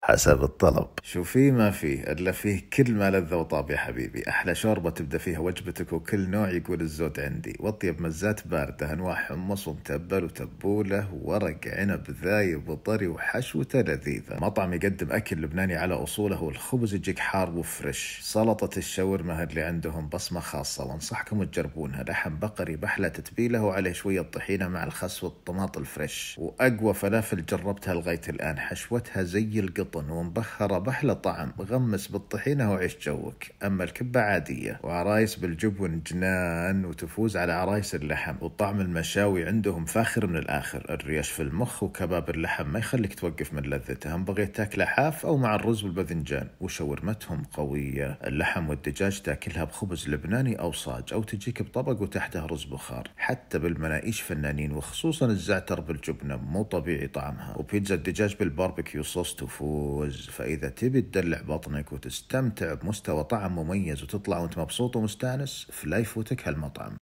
حسب الطلب. شو في ما فيه إلا فيه كل ما لذ وطاب يا حبيبي. أحلى شوربة تبدأ فيها وجبتك وكل نوع يقول الزود عندي، وأطيب مزات باردة أنواع حمص ومتبل وتبولة وورق عنب ذايب وطري وحشوته لذيذة. مطعم يقدم أكل لبناني على أصوله، والخبز يجيك حار وفريش. سلطة الشاورما اللي عندهم بصمة خاصة وانصحكم تجربونها. لحم بقري بحلى تتبيله وعليه شوية طحينة مع الخس والطماط الفريش. وأقوى فلافل جربتها لغاية الآن، حشوتها زي القطن ومبخرة بحلى طعم. غمس بالطحينة وعيش جوك. أما الكبة عادية، وعرايس بالجبن جنان، وتفوز على عرايس اللحم. وطعم المشاوي عندهم فاخر من الآخر. الريش في المخ وكباب اللحم ما يخليك توقف من لذته، هم بغيت تاكله حاف أو مع الرز والباذنجان. وشاورمتهم قوية. اللحم والدجاج تاكلها بخبز لبناني أو صاج، أو تجيك بطبق وتحته رز بخار. حتى بالمناقيش فنانين، وخصوصا الزعتر بالجبنة مو طبيعي طعمها. وبيتزا الدجاج بالباربيكيو صوص تفوز. فإذا تبي تدلع بطنك وتستمتع بمستوى طعم مميز وتطلع وانت مبسوط ومستانس، فلا يفوتك هالمطعم.